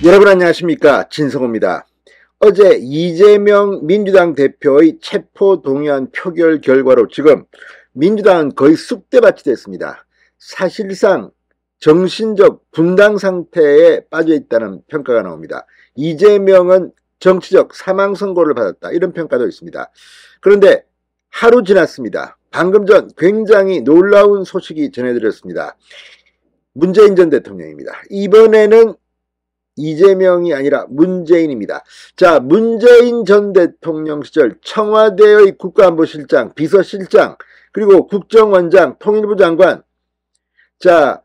여러분 안녕하십니까, 진성호입니다. 어제 이재명 민주당 대표의 체포동의안 표결 결과로 지금 민주당은 거의 쑥대밭이 됐습니다. 사실상 정신적 분당 상태에 빠져 있다는 평가가 나옵니다. 이재명은 정치적 사망 선고를 받았다, 이런 평가도 있습니다. 그런데 하루 지났습니다. 방금 전 굉장히 놀라운 소식이 전해드렸습니다. 문재인 전 대통령입니다. 이번에는 이재명이 아니라 문재인입니다. 자, 문재인 전 대통령 시절 청와대의 국가안보실장, 비서실장, 그리고 국정원장, 통일부 장관. 자,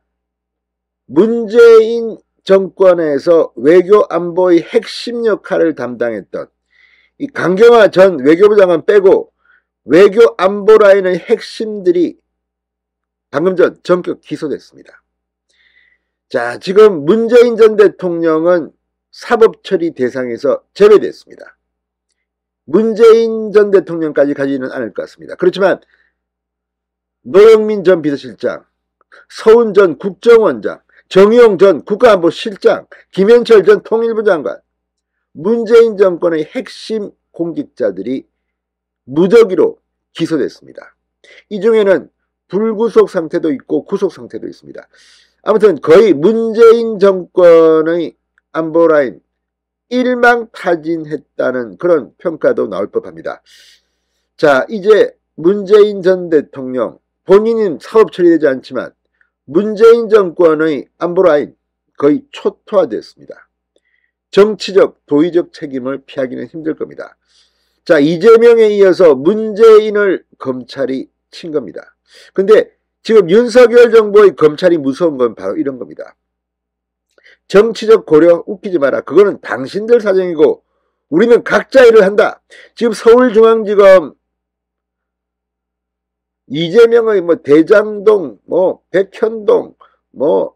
문재인 정권에서 외교안보의 핵심 역할을 담당했던 이 강경화 전 외교부 장관 빼고 외교안보 라인의 핵심들이 방금 전 전격 기소됐습니다. 자, 지금 문재인 전 대통령은 사법처리 대상에서 제외됐습니다. 문재인 전 대통령까지 가지는 않을 것 같습니다. 그렇지만 노영민 전 비서실장, 서훈 전 국정원장, 정의용 전 국가안보실장, 김현철 전 통일부 장관, 문재인 정권의 핵심 공직자들이 무더기로 기소됐습니다. 이 중에는 불구속 상태도 있고 구속 상태도 있습니다. 아무튼 거의 문재인 정권의 안보라인 일망타진했다는 그런 평가도 나올 법합니다. 자, 이제 문재인 전 대통령 본인은 사업 처리되지 않지만 문재인 정권의 안보라인 거의 초토화됐습니다. 정치적 도의적 책임을 피하기는 힘들 겁니다. 자, 이재명에 이어서 문재인을 검찰이 친 겁니다. 근데 지금 윤석열 정부의 검찰이 무서운 건 바로 이런 겁니다. 정치적 고려 웃기지 마라. 그거는 당신들 사정이고 우리는 각자 일을 한다. 지금 서울중앙지검 이재명의 대장동, 백현동,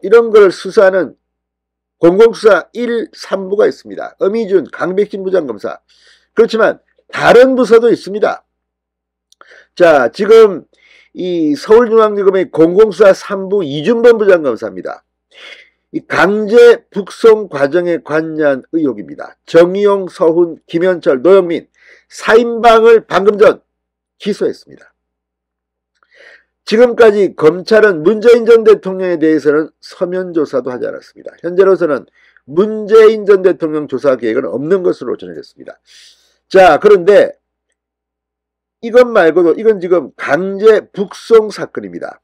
이런 걸 수사하는 공공수사 1, 3부가 있습니다. 엄희준, 강백신 부장검사. 그렇지만 다른 부서도 있습니다. 자, 지금 이 서울중앙지검의 공공수사 3부 이준범 부장검사입니다. 이 강제 북송 과정에 관여한 의혹입니다. 정의용, 서훈, 김현철, 노영민 4인방을 방금 전 기소했습니다. 지금까지 검찰은 문재인 전 대통령에 대해서는 서면 조사도 하지 않았습니다. 현재로서는 문재인 전 대통령 조사 계획은 없는 것으로 전해졌습니다. 자, 그런데 이것 말고도 이건 지금 강제 북송 사건입니다.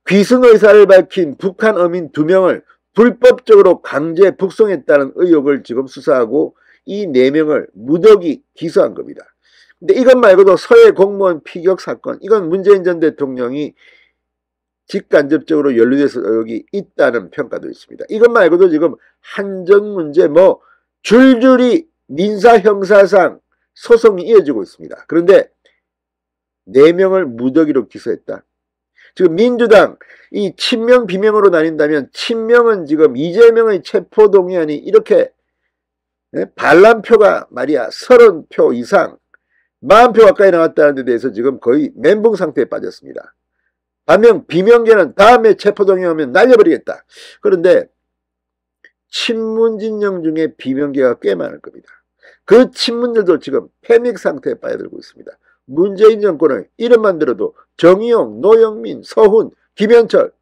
귀순 의사를 밝힌 북한 어민 2명을 불법적으로 강제 북송했다는 의혹을 지금 수사하고 이 4명을 무더기 기소한 겁니다. 근데 이것 말고도 서해 공무원 피격 사건, 이건 문재인 전 대통령이 직간접적으로 연루돼서 의혹이 있다는 평가도 있습니다. 이것 말고도 지금 한전 문제 줄줄이 민사 형사상 소송이 이어지고 있습니다. 그런데 4명을 무더기로 기소했다. 지금 민주당 이 친명 비명으로 나뉜다면 친명은 지금 이재명의 체포동의안이 이렇게 반란표가 말이야 30표 이상 40표 가까이 나왔다는 데 대해서 지금 거의 멘붕 상태에 빠졌습니다. 반면 비명계는 다음에 체포동의안 오면 날려버리겠다. 그런데 친문 진영 중에 비명계가 꽤 많을 겁니다. 그 친문들도 지금 패닉 상태에 빠져들고 있습니다. 문재인 정권의 이름만 들어도 정의용, 노영민, 서훈, 김현철,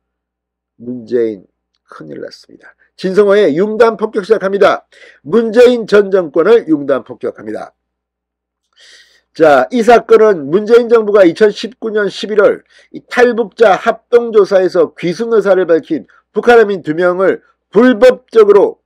문재인 큰일 났습니다. 진성호의 융단 폭격 시작합니다. 문재인 전 정권을 융단 폭격합니다. 자, 이 사건은 문재인 정부가 2019년 11월 이 탈북자 합동조사에서 귀순 의사를 밝힌 북한어민 2명을 불법적으로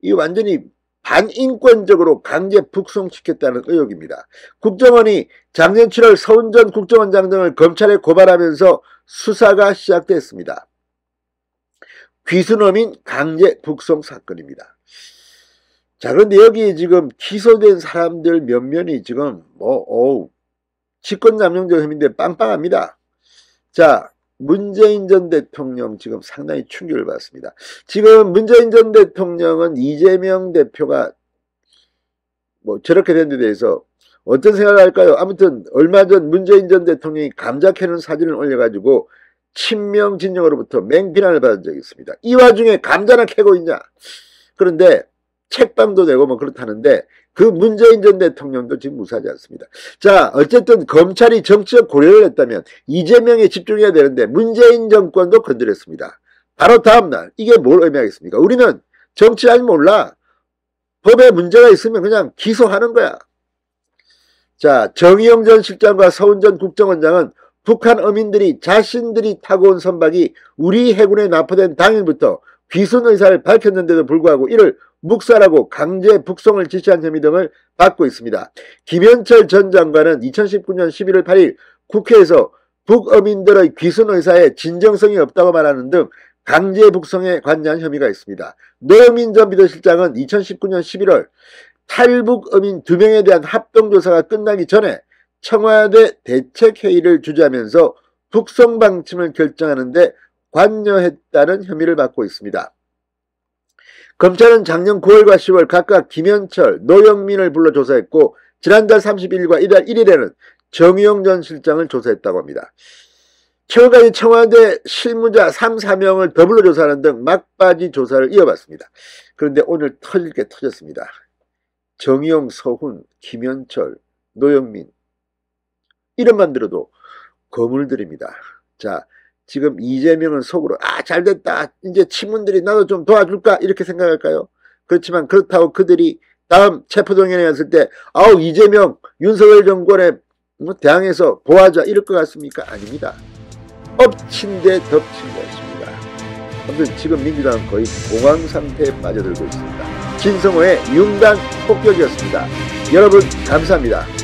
이 완전히 반인권적으로 강제 북송시켰다는 의혹입니다. 국정원이 작년 7월 서훈 전 국정원장 등을 검찰에 고발하면서 수사가 시작됐습니다. 귀순어민 강제 북송 사건입니다. 자, 그런데 여기 지금 기소된 사람들 몇몇이 지금 직권남용적 혐의인데 빵빵합니다. 자, 문재인 전 대통령 지금 상당히 충격을 받습니다. 지금 문재인 전 대통령은 이재명 대표가 저렇게 된 데 대해서 어떤 생각을 할까요? 아무튼 얼마 전 문재인 전 대통령이 감자 캐는 사진을 올려가지고 친명 진영으로부터 맹비난을 받은 적이 있습니다. 이 와중에 감자나 캐고 있냐? 그런데 책방도 내고 뭐 그렇다는데 그 문재인 전 대통령도 지금 무사하지 않습니다. 자, 어쨌든 검찰이 정치적 고려를 했다면 이재명에 집중해야 되는데 문재인 정권도 건드렸습니다. 바로 다음날 이게 뭘 의미하겠습니까? 우리는 정치 잘 몰라. 법에 문제가 있으면 그냥 기소하는 거야. 자, 정의용 전 실장과 서훈 전 국정원장은 북한 어민들이 자신들이 타고 온 선박이 우리 해군에 납포된 당일부터 귀순 의사를 밝혔는데도 불구하고 이를 묵살하고 강제 북송을 지시한 혐의 등을 받고 있습니다. 김현철 전 장관은 2019년 11월 8일 국회에서 북어민들의 귀순 의사에 진정성이 없다고 말하는 등 강제 북송에 관여한 혐의가 있습니다. 노영민 전 비서실장은 2019년 11월 탈북 어민 2명에 대한 합동조사가 끝나기 전에 청와대 대책회의를 주재하면서 북송 방침을 결정하는 데 관여했다는 혐의를 받고 있습니다. 검찰은 작년 9월과 10월 각각 김현철, 노영민을 불러 조사했고 지난달 30일과 이달 1일에는 정의용 전 실장을 조사했다고 합니다. 최근까지 청와대 실무자 3, 4명을 더불어 조사하는 등 막바지 조사를 이어봤습니다. 그런데 오늘 터질 게 터졌습니다. 정의용, 서훈, 김현철, 노영민 이름만 들어도 거물들입니다. 자, 지금 이재명은 속으로 잘됐다. 이제 친문들이 나도 좀 도와줄까 이렇게 생각할까요? 그렇지만 그렇다고 그들이 다음 체포동의안에 왔을 때 이재명, 윤석열 정권에 대항해서 보호하자 이럴 것 같습니까? 아닙니다. 엎친 데 덮친 것입니다. 아무튼 지금 민주당은 거의 공황 상태에 빠져들고 있습니다. 진성호의 융단 폭격이었습니다. 여러분 감사합니다.